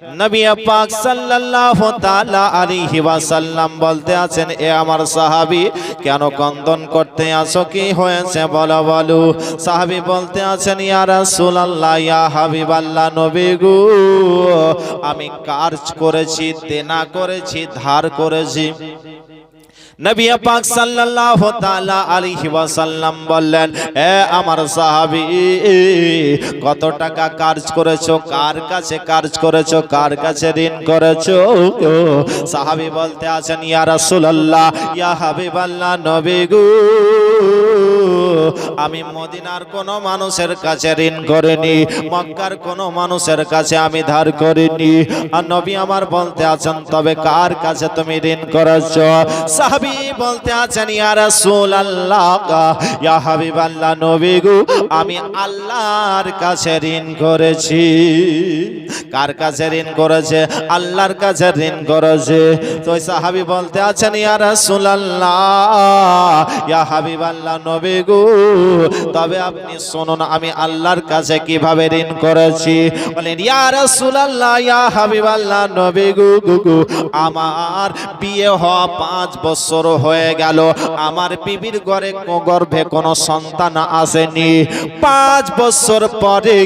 নবী পাক সাল্লাল্লাহু তাআলা আলাইহি ওয়াসাল্লাম বলতে আছেন, এ আমার সাহাবী, কেন ক্রন্দন করতে আছো, কি হয়েছে বলো বলো। সাহাবী বলতে আছেন, ইয়া রাসূলুল্লাহ, ইয়া হাবিবাল্লাহ, নবী গো, আমি কাজ করেছি, দেনা করেছি, ধার করেছি। নবী পাক সাল্লাল্লাহু তাআলা আলাইহি ওয়াসাল্লাম বললেন, এ আমার সাহাবী, কত টাকা কাজ করেছো, কার কাছে কাজ করেছো, কার কাছে ঋণ করেছো? সাহাবী বলতে আছেন, ইয়া রাসূলুল্লাহ, ইয়া হাবিবাল্লাহ, নবী গো, আমি মদিনার কোন মানুষের কাছে ঋণ করিনি, মক্কার কোন মানুষের কাছে আমি ধার করিনি। আর নবী আমার বলতে আছেন, তবে কার কাছে তুমি ঋণ করেছো? সাহাবী বলতে আছেন, ইয়া রাসূলুল্লাহ, ইয়া হাবিবাল্লাহ, নবী গো, আমি আল্লাহর কাছে ঋণ করেছি। কার কাছে ঋণ করেছে? আল্লাহর কাছে ঋণ করেছে। তো সাহাবী বলতে আছেন, ইয়া রাসূলুল্লাহ, ইয়া হাবিবাল্লাহ, নবী গো, তবে আপনি শুনুন, আমি আল্লাহর কাছে কিভাবে ঋণ করেছি। বলেন, ইয়া রাসূলুল্লাহ, ইয়া হাবিবাল্লাহ, নবী গো, আমার বিয়ে হওয়া 5 বছর হয়ে গেল, আমার বিবির গর্ভে কোনো সন্তান আসেনি। 5 বছর পরে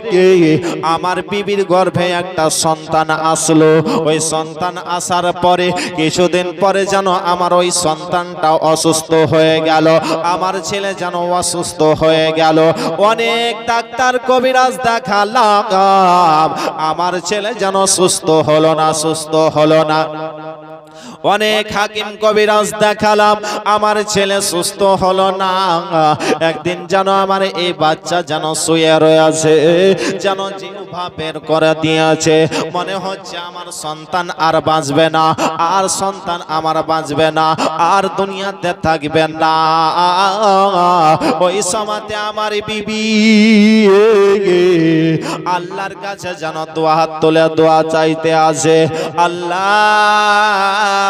আমার বিবির গর্ভে একটা সন্তান আসলো। ওই সন্তান আসার পরে কিছুদিন পরে যেন আমার ওই সন্তানটা অসুস্থ হয়ে গেল, আমার ছেলে যেন অসুস্থ হয়ে গেল। অনেক ডাক্তার কবিরাজ দেখালাম, আমার ছেলে যেন সুস্থ হলো না, সুস্থ হলো না। অনেক হাকিম কবিরাজ দেখালাম, আমার ছেলে সুস্থ হলো না। একদিন যেন আমার এই বাচ্চা যেন শুয়ে রয়েছে, যেন জিহ্বা বের করে দিয়েছে, মনে হচ্ছে আমার সন্তান আর বাঁচবে না, আর সন্তান আমার বাঁচবে না, আর দুনিয়াতে থাকবে না। ওই সময়তে আমার বিবি আল্লাহর কাছে যেন দোয়া হাত তুলে দোয়া চাইতে আসে, আল্লাহ,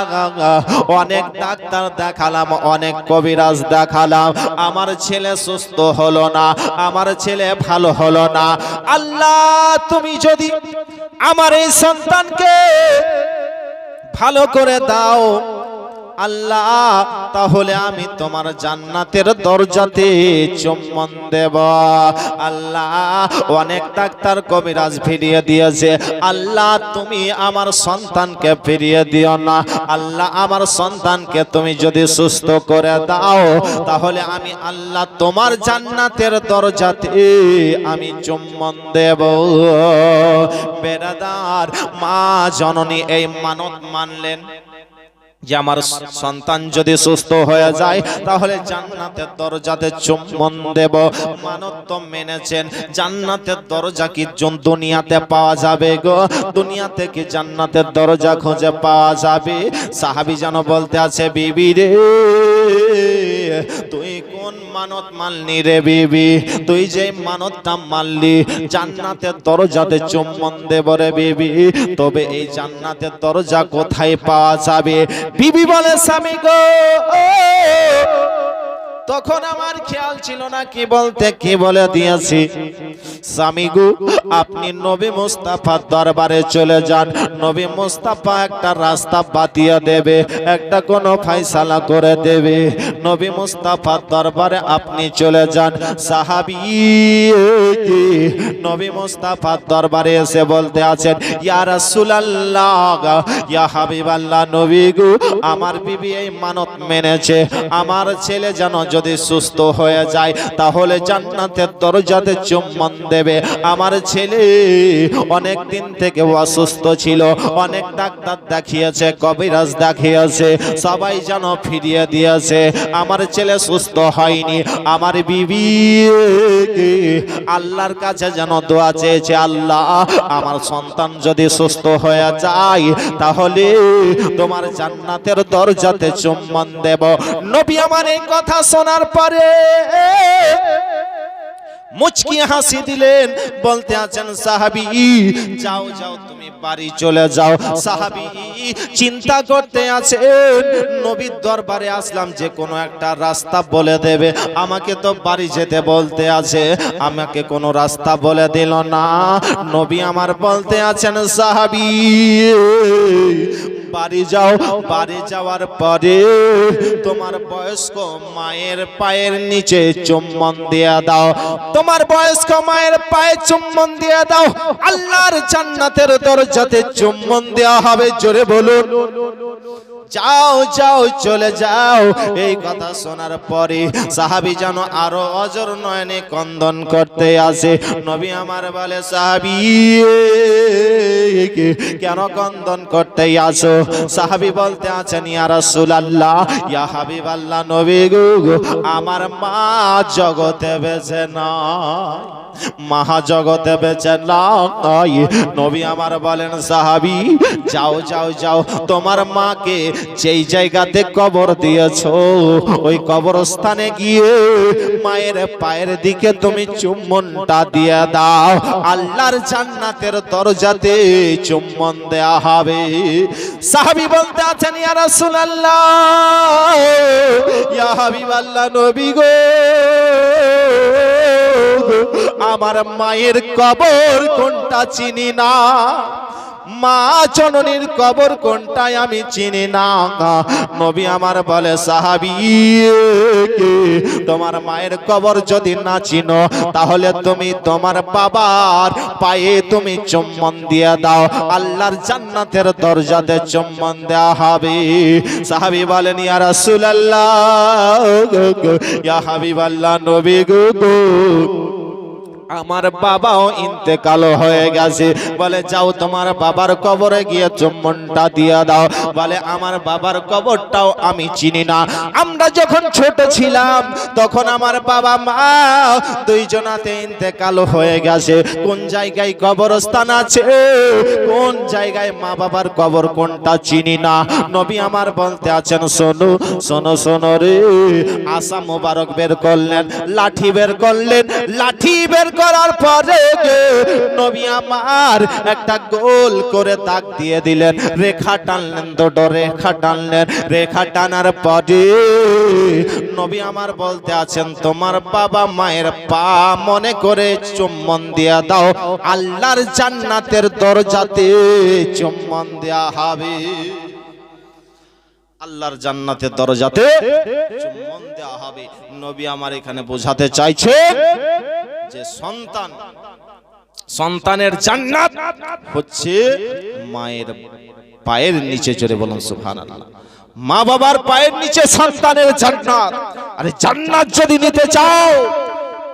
অনেক ডাক্তার দেখালাম, অনেক কবিরাজ দেখালাম, আমার ছেলে সুস্থ হলো না, আমার ছেলে ভালো হলো না। আল্লাহ, তুমি যদি আমার এই সন্তানকে ভালো করে দাও আল্লাহ, তাহলে আমি তোমার জান্নাতের দরজাতে চুম্বন দেব। আল্লাহ, অনেক ডাক্তার কবিরাজ ফিরিয়ে দিয়েছে, আল্লাহ তুমি আমার সন্তানকে ফিরিয়ে দিও না। আল্লাহ, আমার সন্তানকে তুমি যদি সুস্থ করে দাও, তাহলে আমি আল্লাহ তোমার জান্নাতের দরজাতে আমি চুম্বন দেব। বেরাদার, মা জননী এই মানত মানলেন যে আমার সন্তান যদি সুস্থ হয়ে যায়, তাহলে জান্নাতের দরজাতে চুম্বন দেব। মানত তো মেনেছেন। জান্নাতের দরজা কি দুনিয়াতে পাওয়া যাবে গো? দুনিয়াতে কি জান্নাতের দরজা খুঁজে পাওয়া যাবে? সাহাবী যেন বলতে আছে, বিবি রে, তুই কোন মানত মানলি রে বিবি? তুই যে মানতটা মানলি জান্নাতের দরজাতে চুম্বন দেব রে বিবি, তবে এই জান্নাতের দরজা কোথায় পাওয়া যাবে? বিবি বলে, স্বামী গো, তখন আমার খেয়াল ছিল না কি বলতে কি বলে দিয়েছি। স্বামী গো, আপনি নবী মুস্তাফার দরবারে চলে যান, নবী মুস্তাফা একটা রাস্তা বাতিয়ে দেবে, একটা কোনো ফয়সালা করে দেবে। নবী মুস্তাফার দরবারে আপনি চলে যান। সাহাবী নবী মুস্তাফার দরবারে এসে বলতে আছেন, ইয়া রাসূলুল্লাহ, ইয়া হাবিবাল্লাহ, নবী গো, আমার বিবি এই মানত মেনেছে, আমার ছেলে যেন যদি সুস্থ হয়ে যায়, তাহলে জান্নাতের দরজাতে চুম্বন দেবে। আমার ছেলে অনেক দিন থেকে অসুস্থ ছিল, অনেক ডাক্তার দেখিয়েছে, কবিরাজ দেখিয়েছে, সবাই যেন ফিরিয়ে দিয়েছে, আমার ছেলে সুস্থ হয়নি। আমার বিবি আল্লাহর কাছে যেন দোয়া চেয়েছে, আল্লাহ আমার সন্তান যদি সুস্থ হয়ে যায়, তাহলে তোমার জান্নাতের দরজাতে চুম্বন দেব। নবী আমার এই কথা শোনার পরে মুচকি হাসি দিলেন, বলতে আছেন সাহাবী যাও যাও তুমি বাড়ি চলে যাও। সাহাবী চিন্তা করতে আছেন, নবীর দরবারে আসলাম, যে কোনো একটা রাস্তা বলে দেবে, আমাকে তো বাড়ি যেতে বলতে আছে, আমাকে কোনো রাস্তা বলে দিল না। নবী আমার বলতে আছেন সাহাবী বাড়ি যাও, বাড়ি যাওয়ার পরে তোমার বয়স্ক মায়ের পায়ের নিচে চুম্বন দিয়ে দাও, তোমার বয়স্ক মায়ের পায়ে চুম্বন দিয়ে দাও, আল্লাহর জান্নাতের দরজাতে চুম্বন দেওয়া হবে। জোরে বলুন, যাও যাও চলে যাও। এই কথা শোনার পরে সাহাবী যেন আরো অজর নয়নে ক্রন্দন করতে আসে। নবী আমার বলে সাহাবী কেন ক্রন্দন করতে আসো? সাহাবী বলতে আছেন ইয়া রাসূলুল্লাহ, ইয়া হাবিবাল্লাহ, নবী গো, আমার মা জগতে বেঁচে নাই, মহাজগতে বেঁচে নাই। নবী আমার বলেন সাহাবী যাও যাও যাও, তোমার মাকে যেই জায়গাতে কবর দিয়েছো ওই কবরস্থানে গিয়ে মায়ের পায়ের দিকে তুমি চুম্বনটা দিয়ে দাও, আল্লাহর জান্নাতের দরজাতে চুম্বন দেয়া হবে। সাহাবী বলতে আছেন ইয়া রাসূলুল্লাহ, ইয়া হাবিবাল্লাহ, নবী গো, আমার মায়ের কবর কোনটা চিনি না, মা জননীর কবর কোনটাই আমি চিনি না। নবী আমার বলে সাহাবী তোমার মায়ের কবর যদি না চিনো তাহলে তুমি তোমার বাবার পায়ে তুমি চুম্বন দিয়ে দাও, আল্লাহর জান্নাতের দরজাতে চুম্বন দেওয়া হবে। সাহাবী বলেন ইয়া রাসূলুল্লাহ, ইয়া হাবিবাল্লাহ, নবী গো, আমার বাবাও ইন্তেকাল হয়ে গেছে। বলে যাও তোমার বাবার কবরে গিয়ে চুম্বনটা দিয়ে দাও। বলে আমার বাবার কবরটাও আমি চিনি না, আমরা যখন ছোট ছিলাম তখন আমার বাবা মা দুইজনাতে ইন্তেকাল হয়ে গেছে, কোন জায়গায় কবরস্থান আছে, কোন জায়গায় মা বাবার কবর কোনটা চিনি না। নবী আমার বলতে আছেন শোনো শোনো শোনো রে। আশা মোবারক বের করলেন, লাঠি বের করলেন, লাঠি বের করার পরে নবী আমার একটা গোল করে দাগ দিয়ে দিলেন, রেখা টানলেন, দুটো রেখা টানলেন। রেখা টানার পরে নবী আমার বলতে আছেন তোমার বাবা মায়ের পা মনে করে চুম্বন দিয়া দাও, আল্লাহর জান্নাতের দরজাতে চুম্বন দেয়া হবে, আল্লাহর জান্নাতের দরজাতে চুম্বন দেওয়া হবে। নবী আমার এখানে বোঝাতে চাইছে যে সন্তানের জান্নাত হচ্ছে মায়ের পায়ের নিচে। জোরে বলুন সুবহানাল্লাহ। মা বাবার পায়ের নিচে সন্তানের জান্নাত। আরে জান্নাত যদি নিতে চাও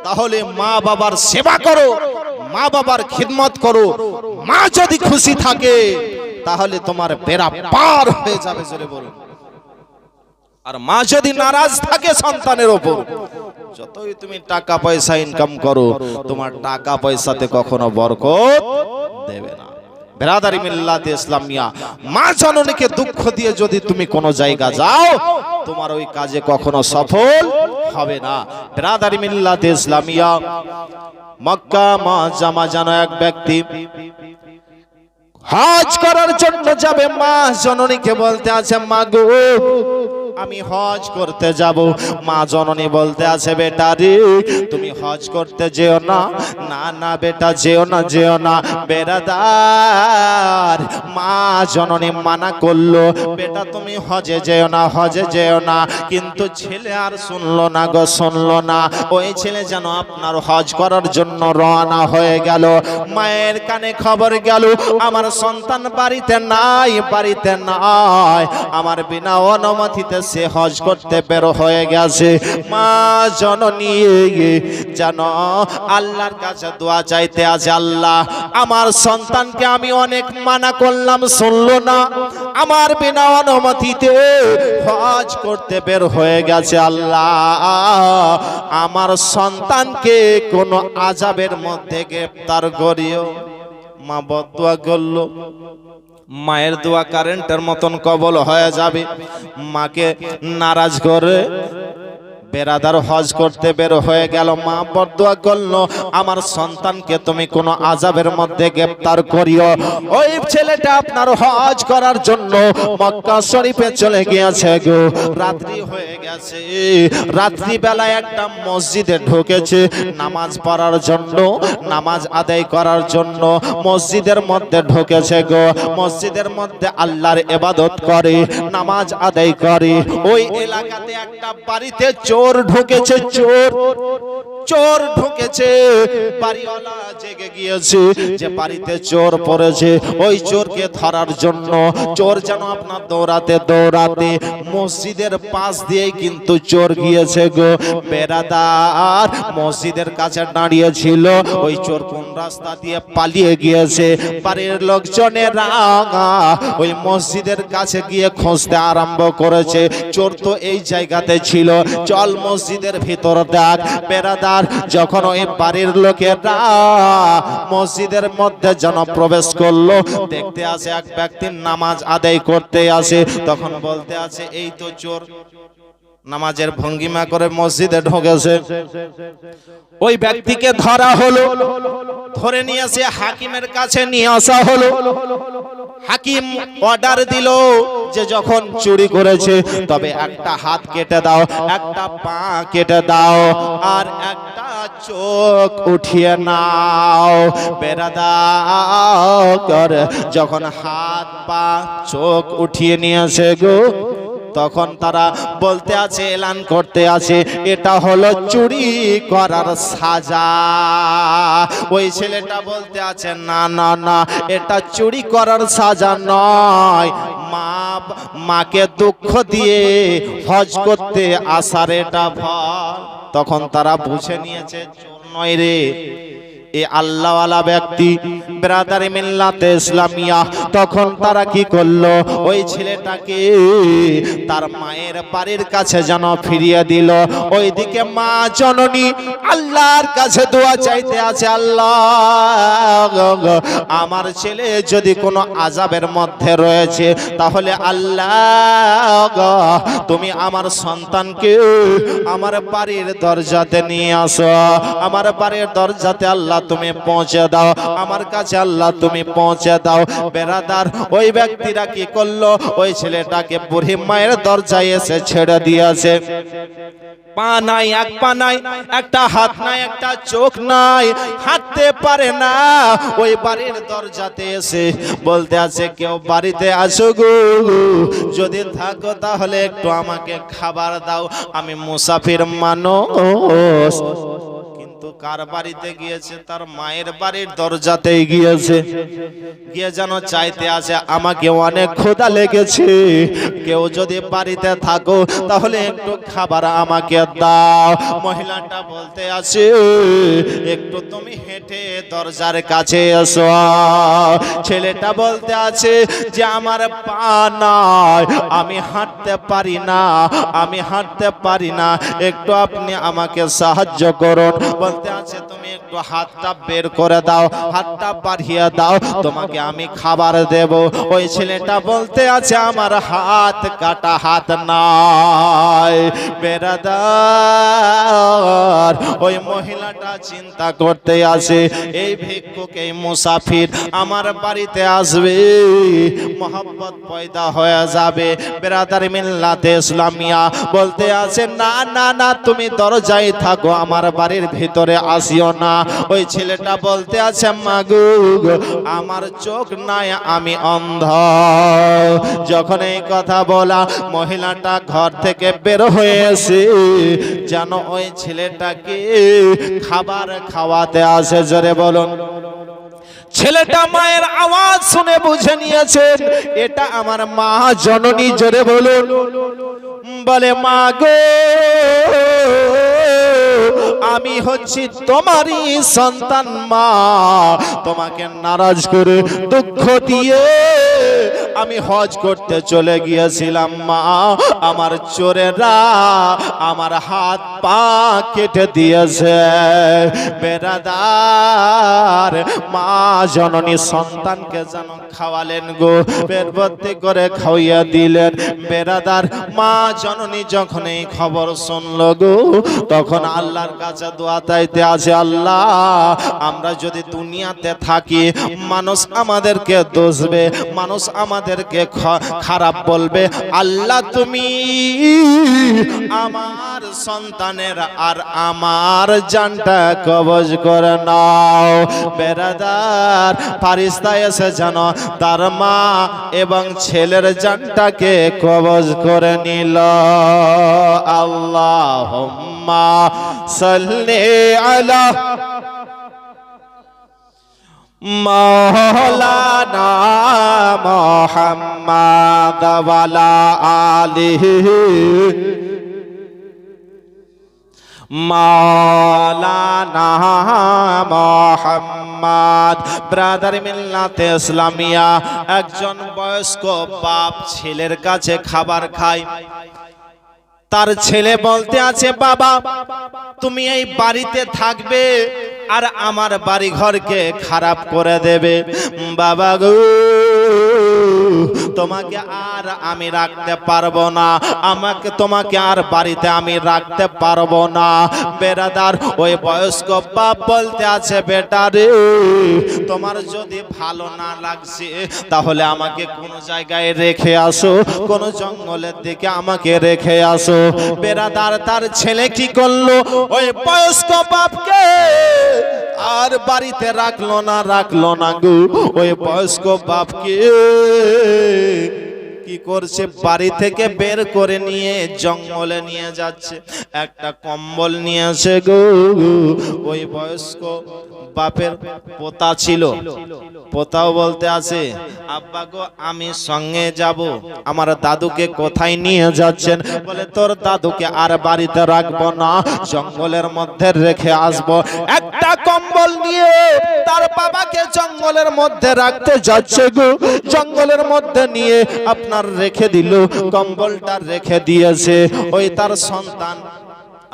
তাহলে মা বাবার সেবা করো, মা বাবার খিদমত করো। মা যদি খুশি থাকে তাহলে তোমার বেড়া পার হয়ে যাবে। জোরে বলুন। আর মা যদি নারাজ থাকে সন্তানের ওপর, যতই তুমি টাকা পয়সা ইনকাম করো তোমার টাকা পয়সাতে কখনো বরকত দেবে না। বিরাদারি মিল্লাতে ইসলামিয়া, মা জননীকে দুঃখ দিয়ে যদি তুমি কোনো জায়গা যাও তোমার ওই কাজে কখনো সফল হবে না। বিরাদারি মিল্লাতে ইসলামিয়া, মক্কা মুআজ্জামা জানো এক ব্যক্তি হজ করার জন্য যাবে। মা জননীকে বলতে আছে মা গো আমি হজ করতে যাব। মা জননী বলতে আছে বেটা রে তুমি হজ করতে যেও না, না না বেটা যেও না, যেও না। বেরাদার মা জননী মানা করলো বেটা তুমি হজে যেও না, হজে যেও না। কিন্তু ছেলে আর শুনলো না গো, শুনলো না। ওই ছেলে যেন আপনার হজ করার জন্য রওনা হয়ে গেল। মায়ের কানে খবর গেল আমার সন্তান বাড়িতে নাই, বাড়িতে নাই, আমার বিনা অনুমতিতে সে হজ করতে বের হয়ে গেছে। মা জননী যেন আল্লাহর কাছে দোয়া চাইতে আছে, আল্লাহ আমার সন্তানকে আমি অনেক মানা করলাম শুনলো না, আমার বিনা অনুমতিতে হজ করতে বের হয়ে গেছে। আল্লাহ আমার সন্তানকে কোন আযাবের মধ্যে গ্রেফতার করিও। মা বদদুয়া করলো, মায়ের দোয়া কারেন্টের মতন কবল হয়ে যাবে। মাকে নারাজ করে বেরাদার হজ করতে বের হয়ে গেল, মা বরদোয়া করলো আমার সন্তানকে তুমি কোনো আযাবের মধ্যে গ্রেফতার করিও। ওই ছেলেটা আপনার হজ করার জন্য মক্কা শরীফে চলে গিয়েছে গো। রাত্রি হয়ে গেছে, রাত্রি বেলায় একটা মসজিদে ঢুকেছে নামাজ পড়ার জন্য, নামাজ আদায় করার জন্য মসজিদের মধ্যে ঢুকেছে গো। মসজিদের মধ্যে আল্লাহর ইবাদত করে, নামাজ আদায় করে। ওই এলাকাতে একটা বাড়িতে চোর ঢুকেছে, চোর ঢুকেছে। বাড়িওয়ালা জেগে গিয়েছে যে বাড়িতে চোর পড়েছে। ওই চোরকে ধরার জন্য চোর যেন আপনার দৌড়াতে মসজিদের পাশ দিয়ে কিন্তু চোর গিয়েছে গো। বেরাদার মসজিদের কাছে দাঁড়িয়ে ছিল, ওই চোর কোন রাস্তা দিয়ে পালিয়ে গিয়েছে। বাড়ির লোকজনেরা ওই মসজিদের কাছে গিয়ে খুঁজতে আরম্ভ করেছে। চোর তো এই জায়গাতে ছিল, চল মসজিদের ভিতর দেখ। বেরাদার যখন ওই বাড়ির লোকেরা মসজিদের মধ্যে যেন প্রবেশ করলো, দেখতে আসে এক ব্যক্তি নামাজ আদায় করতে আসে। তখন বলতে আছে এই তো চোর, নামাজের ভঙ্গিমা করে মসজিদে ঢুকেছে। ওই ব্যক্তিকে ধরা হলো, ধরে নিয়ে এসে হাকিমের কাছে নিয়ে আসা হলো। হাকিম অর্ডার দিল যে যখন চুরি করেছে তবে একটা হাত কেটে দাও, একটা পা কেটে দাও, আর একটা চোখ উঠিয়ে নাও। বেরাদার যখন হাত পা চোখ উঠিয়ে নিয়েছে গো, তখন তারা বলতে আছে, এলান করতে আছে এটা হলো চুরি করার সাজা। ওই ছেলেটা বলতে আছে না না না, এটা চুরি করার সাজা নয়, মাকে দুঃখ দিয়ে হজ করতে আসার এটা ভয়। তখন তারা বুঝে নিয়েছে চোর নয় রে, এ আল্লাহওয়ালা ব্যক্তি, ব্রাদারি মিল্লাতে ইসলামিয়া। তখন তারা কি করলো, ওই ছেলেটাকে তার মায়ের বাড়ির কাছে যেন ফিরিয়ে দিল। ওইদিকে মা জননী আল্লাহর কাছে দোয়া চাইতে আছে, আল্লাহ আমার ছেলে যদি কোনো আযাবের মধ্যে রয়েছে তাহলে আল্লাহ তুমি আমার সন্তানকে আমার বাড়ির দরজাতে নিয়ে আসো, আমার বাড়ির দরজাতে আল্লাহ তুমি পৌঁছে দাও, আমার কাছে আল্লাহ তুমি পৌঁছে দাও। বেরাদার ওই ব্যক্তিরা কি করলো, ওই ছেলেটাকে বুড়ি মায়ের দরজায় এসে ছেড়ে দিয়েছে। পা নাই, এক পা নাই, একটা হাত নাই, একটা চোখ নাই, হাঁটতে পারে না। ওই বাড়ির দরজাতে এসে বলতে আছে কেউ বাড়িতে আসো গো, যদি থাকো তাহলে একটু আমাকে খাবার দাও, আমি মুসাফির মানুষ। কিন্তু কার বাড়িতে গিয়েছে, তার মায়ের বাড়ির দরজাতেই গিয়েছে, গিয়ে যেন চাইতে আছে আমাকে অনেক ক্ষুধা লেগেছে, কেউ যদি বাড়িতে থাকো তাহলে একটু খাবার আমাকে দাও। মহিলাটা বলতে আছে একটু তুমি হেঁটে দরজার কাছে এসো। ছেলেটা বলতে আছে যে আমার পা নাই, আমি হাঁটতে পারি না, আমি হাঁটতে পারি না, একটু আপনি আমাকে সাহায্য করুন। বলতে আছে তুমি একটু হাতটা বের করে দাও, হাতটা বাড়িয়ে দাও, তোমাকে আমি খাবার দেব। ওই ছেলেটা বলতে আছে আমার হাত কাটা, হাত নাই। বেরাদার ওই মহিলাটা চিন্তা করতে আছে এই ভিক্ষুক, এই মুসাফির আমার বাড়িতে আসবে, মোহাব্বত পয়দা হয়ে যাবে। বেরাদারি মিল্লাতে ইসলামিয়া বলতে আছে না না না, তুমি দরজায় থাকো, আমার বাড়ির ভিতরে আসিও না। ওই ছেলেটা বলতে আছে মাগো আমার চোখ নাই, আমি অন্ধ। যখন এই কথা বলা মহিলাটা ঘর থেকে বের হয়ে এসে যেন ওই ছেলেটাকে খাবার খাওয়াতে আসে। জোরে বলুন। ছেলেটা মায়ের আওয়াজ শুনে বুঝে নিয়েছেন এটা আমার মা জননী। জোরে বলুন। বলে মা গো আমি হচ্ছি তোমারই সন্তান, মা তোমাকে নারাজ করে দুঃখ দিয়ে আমি হজ করতে চলে গিয়েছিলাম মা, আমার চোরেরা আমার হাত পা কেটে দিয়েছে। বেরাদার, মা জননী সন্তানকে যেন খাওয়ালেন গো, পেট ভর্তি করে খাওয়াইয়া দিলেন। বেরাদার, মা জননী যখন এই খবর শুনল গো, তখন আল্লাহর কাছে দোয়া চাইতে আছে, আল্লাহ আমরা যদি দুনিয়াতে থাকি মানুষ আমাদেরকে দোষবে, মানুষ আমাদেরকে খারাপ বলবে, আল্লাহ তুমি আমার সন্তানের আর আমার জানটা কবজ করে নাও। বেরাদার, ফারিস্তা এসে যেন তার মা এবং ছেলের জানটাকে কবজ করে নিল। আল্লাহুম্মা সাল্লি আলা মাওলানা মুহাম্মাদ ওয়া আলা আলিহি মাওলানা মুহাম্মাদ। ব্রাদার মিল্লাতে ইসলামিয়া, একজন বয়স্ক বাপ ছেলের কাছে খাবার খায়। তার ছেলে বলতে আছে, বাবা তুমি এই বাড়িতে থাকবে আর আমার বাড়ি ঘরকে খারাপ করে দেবে। বাবা গো, তোমাকে আর আমি রাখতে পারবো না, তোমাকে আর বাড়িতে আমি রাখতে পারবো না। বেরাদার, ওই বয়স্ক বাপ বলতে আছে, বেটা রে তোমার যদি ভালো না লাগছে তাহলে আমাকে কোন জায়গায় রেখে আসো, কোন জঙ্গলের দিকে আমাকে রেখে আসো। বেরাদার, তার ছেলে কি করলো, ওই বয়স্ক বাপকে আর বাড়িতে রাখলো না গো। ওই বয়স্ক বাপকে কি করছে, বাড়ি থেকে বের করে নিয়ে জঙ্গলে নিয়ে যাচ্ছে। একটা কম্বল নিয়েছে গো। ওই বয়স্ক বাপের পোতা ছিল, পোতাও বলতে আছে, আব্বা গো আমি সঙ্গে যাব। আমার দাদুকে কোথায় নিয়ে যাচ্ছেন? বলে তোর দাদুকে আর বাড়িতে রাখবো না, জঙ্গলের মধ্যে রেখে আসবো। একটা কম্বল নিয়ে তার বাবাকে জঙ্গলের মধ্যে রাখতে যাচ্ছে গো। জঙ্গলের মধ্যে নিয়ে আপনার রেখে দিল, কম্বলটা রেখে দিয়েছে। ওই তার সন্তান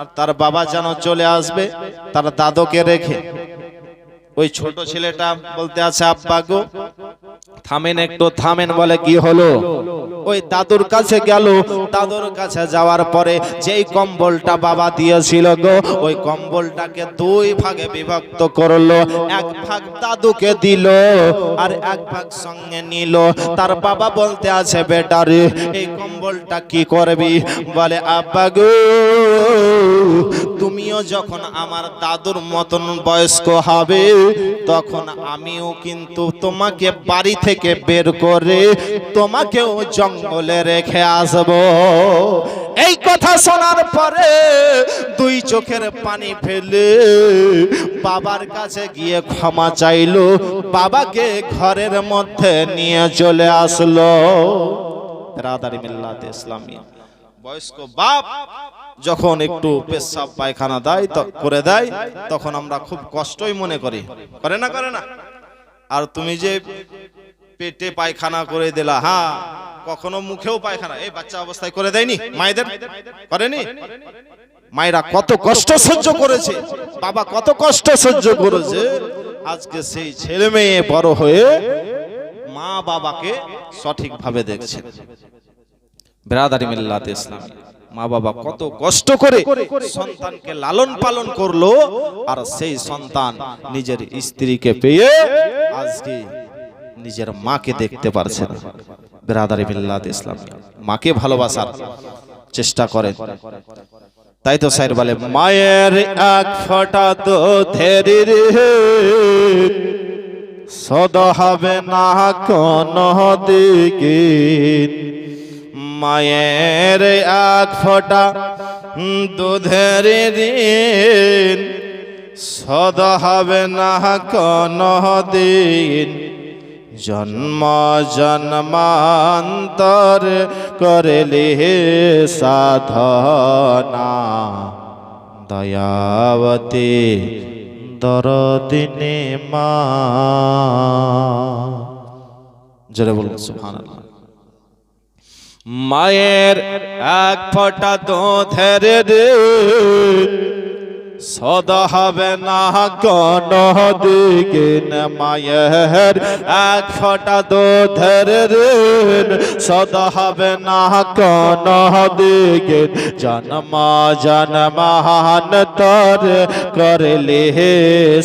আর তার বাবা যেন চলে আসবে তার দাদুকে রেখে। ওই ছোট ছেলেটা বলতে আছে, আব্বা গো থামেন একটু থামেন। বলে কি হলো? ওই দাদুর কাছে গেল। দাদুর কাছে যাওয়ার পরে যেই কম্বলটা বাবা দিয়েছিল গো, ওই কম্বলটাকে দুই ভাগে বিভক্ত করলো। এক ভাগ দাদুকে দিল আর এক ভাগ সঙ্গে নিল। তার বাবা বলতে আছে, বেটা রে এই কম্বলটা কি করবি? বলে আব্বা গো তুমিও যখন আমার দাদুর মতন বয়স্ক হবে তখন আমিও কিন্তু তোমাকে বাড়ি থেকে বের করে তোমাকেও জঙ্গলে রেখে আসবো। এই কথা শোনার পরে দুই চোখের পানি ফেলে বাবার কাছে গিয়ে ক্ষমা চাইলো, বাবাকে ঘরের মধ্যে নিয়ে চলে আসলো। রাদারি মিল্লাতে ইসলামিয়া, বয়স্ক বাপ যখন একটু পেশাব পায়খানা করে দেয় তখন আমরা খুব কষ্টই মনে করি, করে না? আর তুমি যে পেটে পায়খানা করে দিলা, হ্যাঁ কখনো মুখেও পায়খানা এই বাচ্চা অবস্থায় করে দেয়নি? মায়েদের করেনি? মায়েরা কত কষ্ট সহ্য করেছে, বাবা কত কষ্ট সহ্য করেছে। আজকে সেই ছেলে মেয়ে বড় হয়ে মা বাবাকে সঠিকভাবে দেখছে। ব্রাদারি মিল্লাতে ইসলাম, মা বাবা কত কষ্ট করে সন্তানকে লালন পালন করলো, আর সেই সন্তান নিজের স্ত্রীকে পেয়ে আজকে নিজের মাকে দেখতে পারছে না। ব্রাদারি মিল্লাতে ইসলাম, মাকে ভালোবাসার চেষ্টা করে। তাই তো স্যার বলে, মায়ের এক ফোঁটা দুধের শোধ হবে না কোন দিকে। মায়ের এক ফোঁটা দুধের ঋণ শোধ হবে না কোন দিন। জন্ম জন্মান্তর করলে সাধনা, দয়াবতী দরদিনে মা। জোরে বলুন সুবহানাল্লাহ। মায়ের এক ফোঁটা দুধের ঋণ শোধ হবে না কোনো দিন। মায়ের এক ফোঁটা দুধের ঋণ শোধ হবে না কোনো দিন। জন্ম জন্মান তোর করলি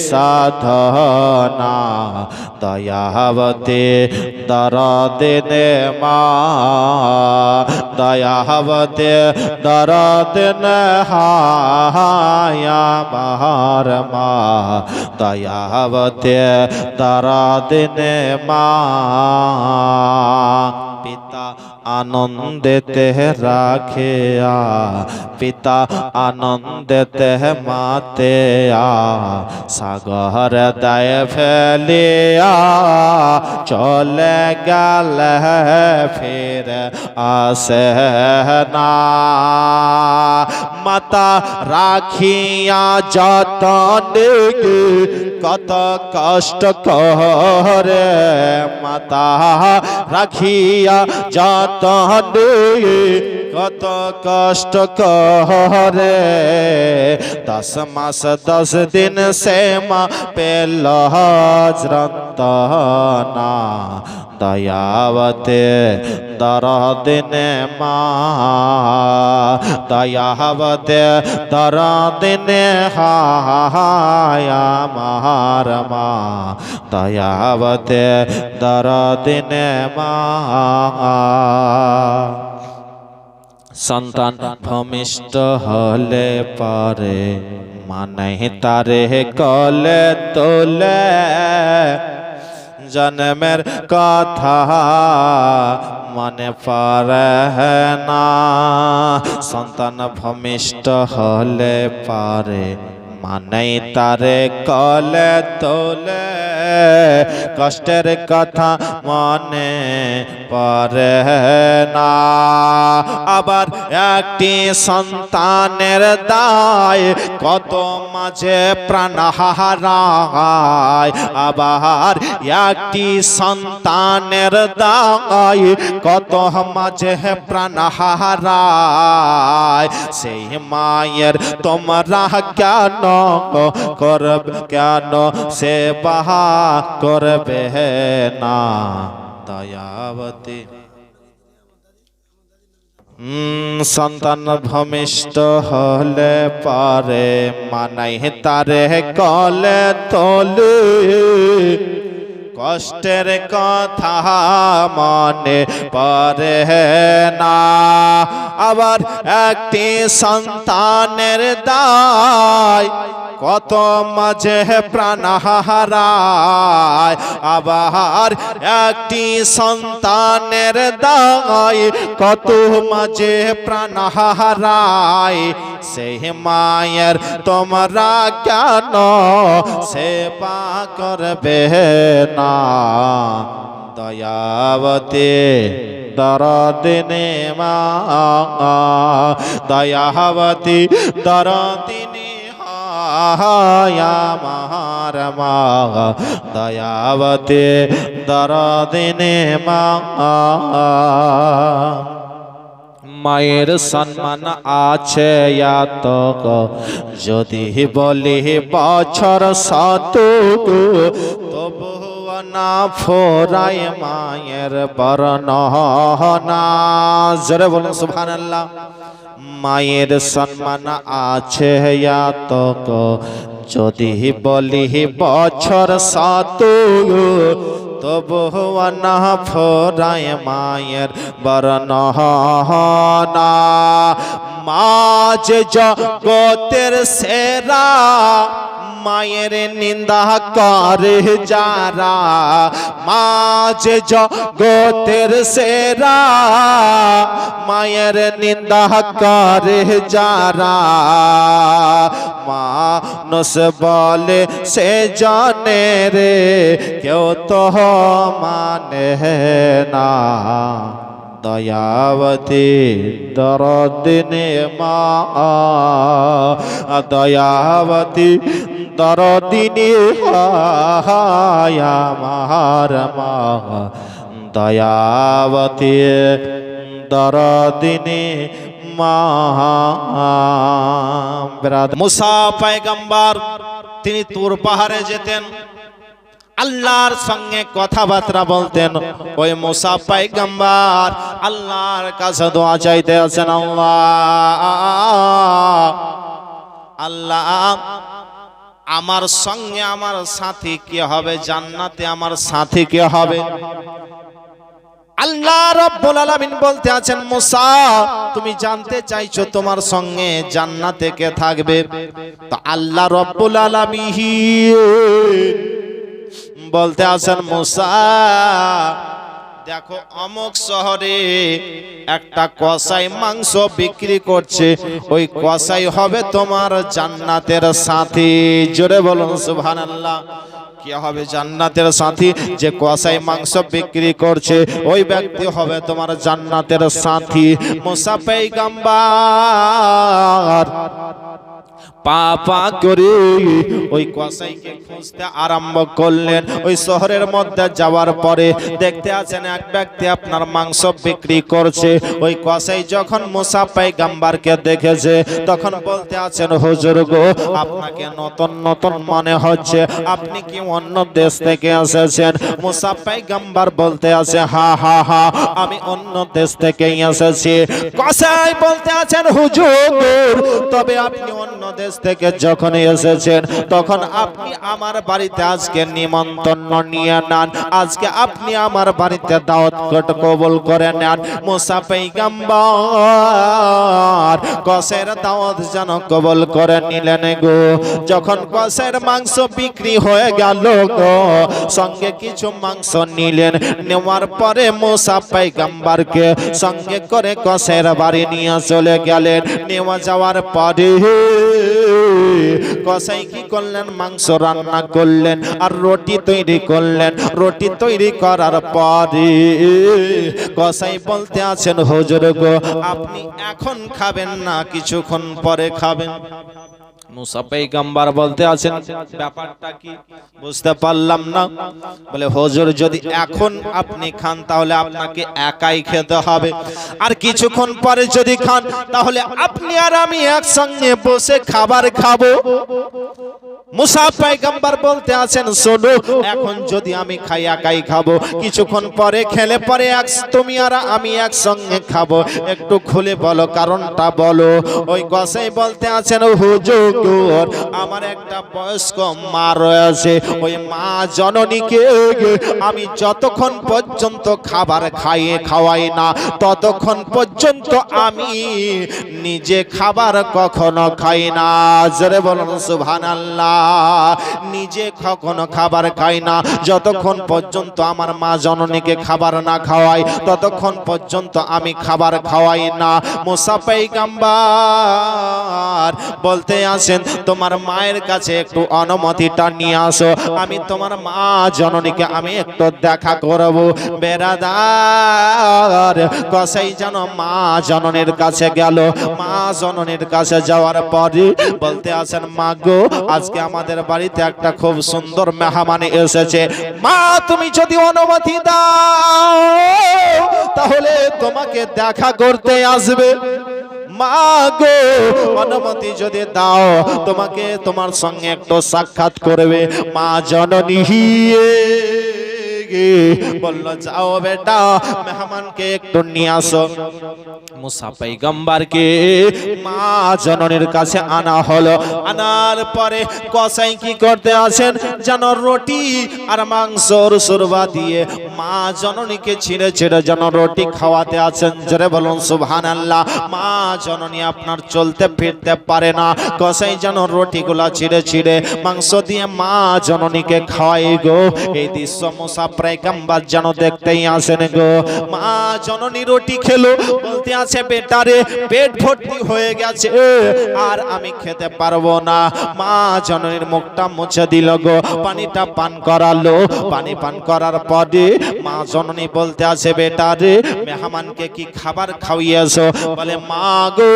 সাধনা, দয়াবতী দরদিনে মা, দয়াবতী দরদিনে হায়া বাহার মা, দয়াবতী দরদিনে মা। পিতা আনন্দেতে রাখিয়া, পিতা আনন্দেতে মাতেয়া, সাগর দায় ফেলিয়া চলে গেল ফির আসে না। মাতা রাখিয়া যতনে কত কষ্ট করে, মাতা রাখিয়া যতনে কত কষ্ট করে। 10 মাস 10 দিন সে মা পেল যন্ত্রণা, দয়াবতী দরদিনে মা, দয়াবতী দরদিনে হায়া আমার মা, দয়াবতী দরদিনে মা। সন্তান ভূমিষ্ঠ হলে পরে মানে তারে কলে তোলে, জন্মের কথা মনে পড়ে না। সন্তান ভূমিষ্ঠ হলে পরে মানে তারে কলে তোলে, কষ্টের কথা মনে পড়ে না। আবার একটি সন্তানের দায় কত মাঝে প্রাণ হারায়, আবার একটি সন্তানের দায় কত মাঝে প্রাণ হারায়। সেই মায়ের তোমরা কেন করবে, কেন সেবা করবে না, দয়াবতী। সন্তান ভূমিষ্ঠ হলে পরে মানাই তারে কলে তোলে, কষ্টের কথা মনে পড়ে না। আবার একটি সন্তানের দায় কত মাঝে প্রাণ হারায়, আবার একটি সন্তানের দায় কত মাঝে প্রাণ হারায়। সেই মায়ের তোমরা কেন সেবা করবে না, দয়াবতী দরদিনে মা, দয়াবতী দরদিনে হায়া আমার মা, দয়াবতী দরদিনে মা। মায়ের সম্মান আছে এত যদি বলি বছর শতক, তবু না ফোরায় মায়ের বর্ণনা। জোরে বলুন সুবহানাল্লাহ। মায়ের সম্মান আছে এত যদি বলি বছর শতক, তবু না ফোরায় মায়ের বর্ণনা। মা যে জগতের সেরা, মায়ের নিন্দা করে যারা, মা যে জগতের সেরা, মায়ের নিন্দা করে যারা। মানুষ বলে সে জানে রে, কেউ তো মানে না, দয়াবতী দরদিনে মা, দয়াবতী দরদিনে হায়া আমার মা, দয়াবতী দরদিনী মা। মুসা পয়গম্বর তিনি তুর পাহাড়ে যেতেন, আল্লাহর সঙ্গে কথাবার্তা বলতেন। ওই মুসা পয়গম্বর আল্লাহর কাছে দোয়া চাইতে আছেন, আল্লাহ আমার সঙ্গে আমার সাথী কে হবে, জান্নাতে আমার সাথী কে হবে? আল্লাহ রাব্বুল আলামিন বলতে আছেন, মুসা তুমি জানতে চাইছো তোমার সঙ্গে জান্নাতে কে থাকবে? তো আল্লাহ রাব্বুল আলামিন বলতে আছেন, মুসা দেখো অমুক শহরে একটা কসাই মাংস বিক্রি করছে, ওই কসাই হবে তোমার জান্নাতের সাথী। জোরে বলুন সুবহানাল্লাহ। কি হবে জান্নাতের সাথী? যে কসাই মাংস বিক্রি করছে ওই ব্যক্তি হবে তোমার জান্নাতের সাথী। মুসা পয়গম্বর পাপা করে ওই কসাইকে খুঁজতে আরম্ভ করলেন। ওই শহরের মধ্যে যাওয়ার পরে দেখতে আছেন এক ব্যক্তি আপনার মাংস বিক্রি করছে। ওই কসাই যখন মুসা পয়গম্বরকে দেখেছে তখন বলতে আছেন, হুজুর গো আপনাকে নতুন নতুন মনে হচ্ছে, আপনি কি অন্য দেশ থেকে এসেছেন? মুসা পয়গম্বর বলতে আছে, হা হা হা আমি অন্য দেশ থেকেই এসেছি। কসাই বলতে আছেন, হুজুর তবে আপনি অন্য দেশ থেকে যখন এসেছেন তখন আপনি আমার বাড়িতে আজকে নিমন্ত্রণ নিয়ে নেন, আজকে আপনি আমার বাড়িতে দাওয়াত কবুল করে নেন। মুসা পয়গম্বর কসাইয়ের দাওয়াত যেন কবুল করে নিলেন গো। যখন কসাইয়ের মাংস বিক্রি হয়ে গেল গো, সঙ্গে কিছু মাংস নিলেন। নেওয়ার পরে মুসা পয়গম্বরকে সঙ্গে করে কসাইয়ের বাড়ি নিয়ে চলে গেলেন। নেওয়া যাওয়ার পরে কসাই কি করলেন? মাংস রান্না করলেন আর রুটি তৈরি করলেন। রুটি তৈরি করার পরে কসাই বলতে আছেন, হুজুর গো আপনি এখন খাবেন না, কিছুক্ষণ পরে খাবেন। মুসা পয়গম্বর বলতে আছেন, ব্যাপারটা কি বুঝতে পারলাম না। বলে, হুজুর যদি এখন আপনি খান তাহলে আপনাকে একাই খেতে হবে, আর কিছুক্ষণ পরে যদি খান তাহলে আপনি আর আমি একসঙ্গে বসে খাবার খাবো। মুসা পয়গম্বর বলতে আছেন, শোনো এখন যদি আমি খাই একাই খাবো, কিছুক্ষণ পরে খেলে পরে তুমি আর আমি একসঙ্গে খাবো, একটু খুলে বলো কারণটা বলো। ওই কসাই বলতে আছেন, হুজুর আমার একটা বয়স্ক মা রয়েছে, ওই মা জননীকে আমি যতক্ষণ পর্যন্ত খাবার খাওয়াই না ততক্ষণ পর্যন্ত আমি নিজে খাবার কখনো খাই না। জোরে বলুন সুবহানাল্লাহ। নিজে কখনো খাবার খাই না, যতক্ষণ পর্যন্ত আমার মা জননীকে খাবার না খাওয়াই ততক্ষণ পর্যন্ত আমি খাবার খাওয়াই না। মুসা পয়গম্বর বলতে আছেন, তোমার মায়ের কাছে একটু অনুমতিটা নিয়ে আসো, আমি তোমার মা জননীকে আমি একটু দেখা করব। বেরাদার কসাই যেন মা জননীর কাছে গেল। মা জননীর কাছে যাওয়ার পরে বলতে আছেন, মা গো আজকে আমাদের বাড়িতে একটা খুব সুন্দর মেহমান এসেছে, মা তুমি যদি অনুমতি দাও তাহলে তোমাকে দেখা করতে আসবে। মা গো অনুমতি যদি দাও তোমাকে তোমার সঙ্গে একটু সাক্ষাৎ করবে। মা জননী বললো, যাও বেটা মেহমানকে একটু নিয়ে আসো। মুসা পয়গম্বরকে মা জননীর কাছে আনা হলো। আনার পরে কসাই কি করতে আছেন যেন রুটি আর মাংসর সুরবা দিয়ে মা জননীকে ছিঁড়ে ছিঁড়ে যেন রুটি খাওয়াতে আছেন। জোরে বলুন সুবহানাল্লাহ। মা জননী আপনার চলতে ফিরতে পারে না, কসাই যেন রুটিগুলা ছিঁড়ে ছিঁড়ে মাংস দিয়ে মা জননীকে খাওয়াই গো। এই দৃশ্য মুসা পয়গম্বর যেন দেখতেই আসেন গো। মা জননী রুটি খেলো, বলতে আছে বেটারে পেট ভর্তি হয়ে গেছে আর আমি খেতে পারবো না। মা জননীর মুখটা মুছে দিল গো, পানিটা পান করালো। পানি পান করার পরে মা জননী বলতে আছে, বেটারে মেহমানকে কি খাবার খাওয়িয়েছো? বলে, মা গো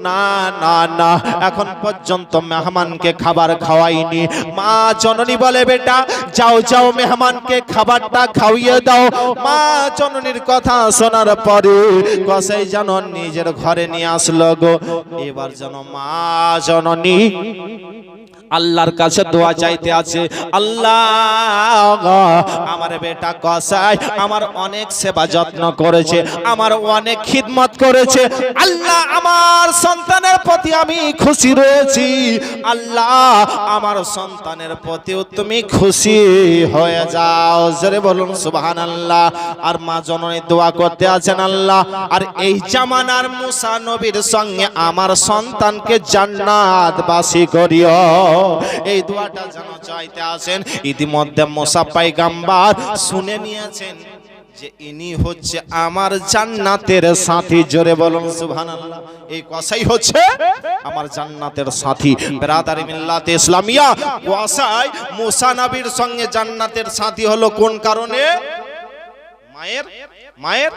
না না না এখন পর্যন্ত মেহমানকে খাবার খাওয়াইনি। মা জননী বলে, বেটা যাও যাও মেহমানকে খাবারটা খাওয়িয়ে দাও। মা জননীর কথা শোনার পরে কসাই যেন নিজের ঘরে নিয়ে আসলো গো। এবার যেন মা জননী আল্লাহর কাছে দোয়া চাইতে আছে, আল্লাহ আমার বেটা কসাই আমার অনেক সেবা যত্ন করেছে, আমার অনেক খিদমত করেছে, আল্লাহ আমার সন্তানের প্রতি আমি খুশি রয়েছি, আল্লাহ আমার সন্তানের প্রতিও তুমি খুশি হয়ে যাও। জোরে বলুন সুবহানাল্লাহ। আর মা জননী দোয়া করতে আছেন, আল্লাহ আর এই জামানার মুসা নবীর সঙ্গে আমার সন্তানকে জান্নাতবাসী করিও। এই দোয়াটা যেন চাইতে আছেন। ইতিমধ্যে মুসা পয়গম্বর শুনে নিয়েছেন যে ইনি হচ্ছে আমার জান্নাতের সাথী। জোরে বলুন সুবহানাল্লাহ। এই কসাই হচ্ছে আমার জান্নাতের সাথী। বিরাদারি মিল্লাতে ইসলামিয়া, কসাই মুসা নবীর সঙ্গে জান্নাতের সাথী হলো কোন কারণে? মায়ের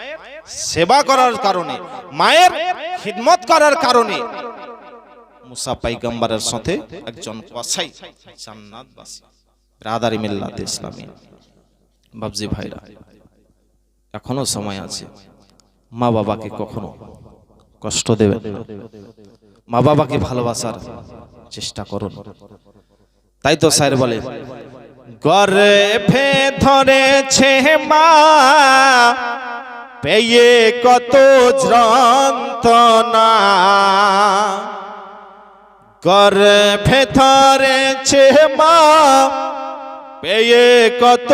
সেবা করার কারণে, মায়ের খিদমত করার কারণে মুসা পয়গম্বরের সাথে একজন কসাই জান্নাতবাসী। বিরাদারি মিল্লাতে ইসলামিয়া, বাবজি ভাইরা, এখনো সময় আছে। মা বাবাকে কখনো কষ্ট দেবেন না, মা বাবাকে ভালোবাসার চেষ্টা করুন। তাই তো স্যার বলে, গর্ভে ধরেছে মা পেয়ে কত যন্ত্রণা, গর্ভে ধরেছে মা পেয়ে কত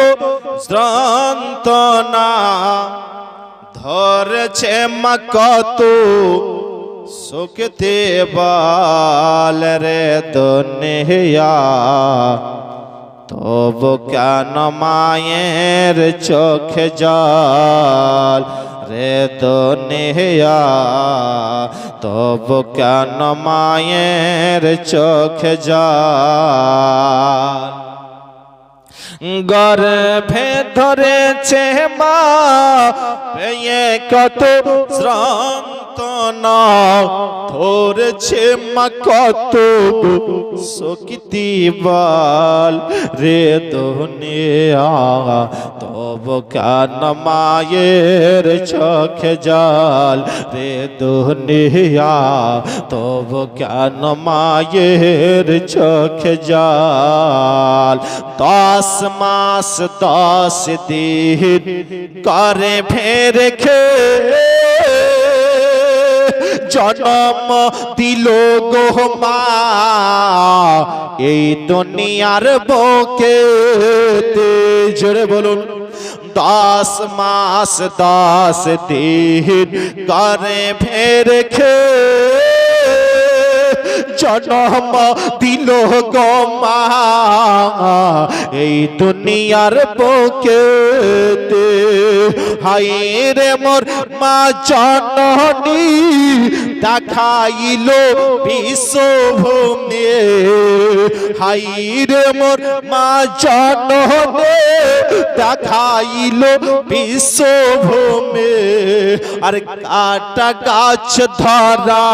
যন্ত্রণা, ধরেছে মা কত সুখতে বল রে দুনিয়া, তবু কেন মায়ের চোখে জল রে দুনিয়া, তবু কেন মায়ের চোখে জল। গর্ভে ধরেছে মা পেয়ে কত যন্ত্রণা, ধরেছে মা কত শক্তি বল রে দুনিয়া, তবু কেন মায়ের চোখে জল রে দুনিয়া, তবু কেন মায়ের চোখে জল। 10 মাস 10 দিন করে ফের খে জন্ম দিল গো মা এই দুনিয়ার বুকে। জোরে বলুন, 10 মাস 10 দিন করে ফের খে জন্ম দিল গো মা এই দুনিয়ার বুকে। হায় রে মোর মা জননী দেখাইল বিশ্বভূমি, হায় রে মোর মা জননী দেখাইল বিশ্বভূমি। আর কাটা গাছ ধরা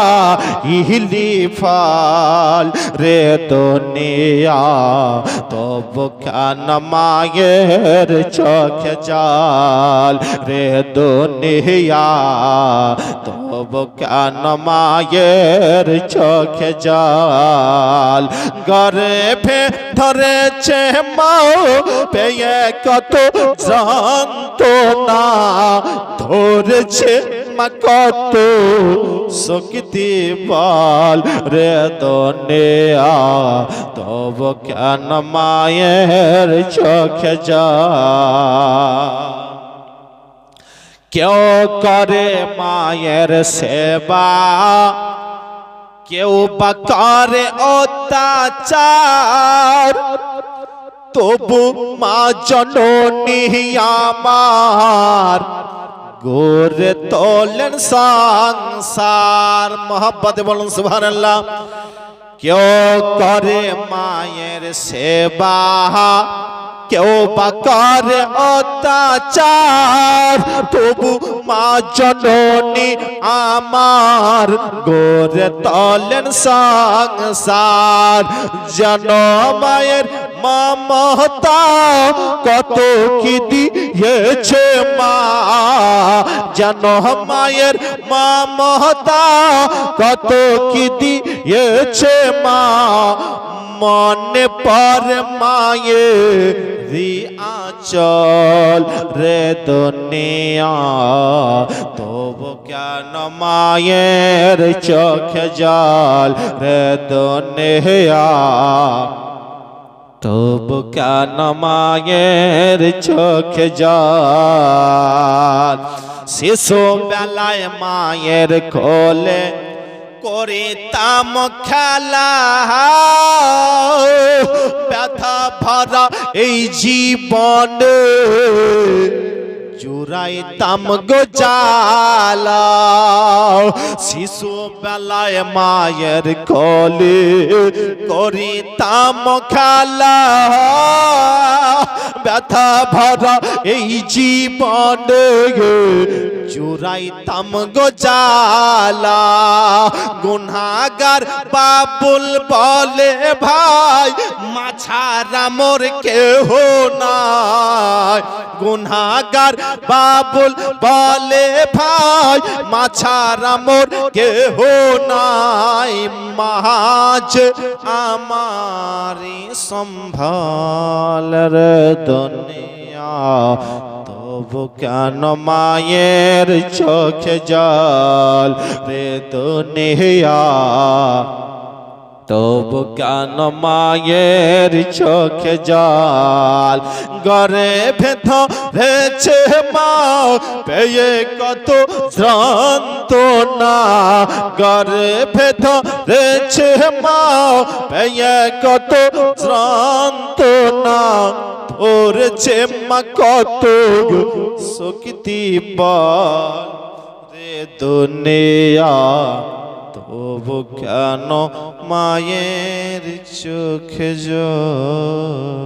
ইহলি ফল রে দুনিয়া, তবু কেন মায়ের চোখে জল রে দুনিয়া, তবু কেন মায়ের চোখে জল। গর্ভে ধরেছে মা পেয়ে কত যন্ত্রণা, ধরেছে মা কত শক্তি বল রে দুনিয়া, তবু কেন মায়ের চোখে জল। কেউ করে মায়ের সেবা, কেউ বা করে অত্যাচার, তবু মা জননী আমার গড়ে তোলেন সংসার। মোহাব্বতে বলুন সুবহানাল্লাহ। কেউ করে মায়ের সেবা, কেউ বা করে অত্যাচার, তবু মা জননী আমার গড়ে তোলেন সংসার, যেন মায়ের মমতা কত কি দিয়েছে মা, যেন মায়ের মমতা কত কি দিয়েছে মা, মনে পড়ে মায়ের আঁচল রে দুনিয়া, তবু কেন মায়ের চোখে জল রে দুনিয়া, তবু কেন মায়ের চোখে জল। শিশু বেলায় মায়ের কোলে করিতাম খেলা, ব্যথা ভরা এই জীবনে জুড়াইতাম গো জ্বালা। শিশু বেলায় মায়ের কোলে করিতাম খেলা, ব্যথা ভরা এই জীবনে জুড়াইতাম গো জ্বালা। গুনাহগার বাবুল বলে ভাই মা ছাড়া মোর কেহ নাই, গুনাহগার বাবুল বলে ভাই মা ছাড়া মোর কেহ নাই, মাঝ আমারি সম্ভাল রে দুনিয়া, তবু কেন মায়ের চোখে জল রে দুনিয়া, তবু কেন মায়ের চোখে জল। গরে ভেতরেছে মা পেয়ে কত যন্ত্রণা, গরে ভেতরেছে মা পেয়ে কত যন্ত্রণা, পড়েছে মা কত শক্তি বল রে দুনিয়া, তবু কেন মায়ের চোখে জল।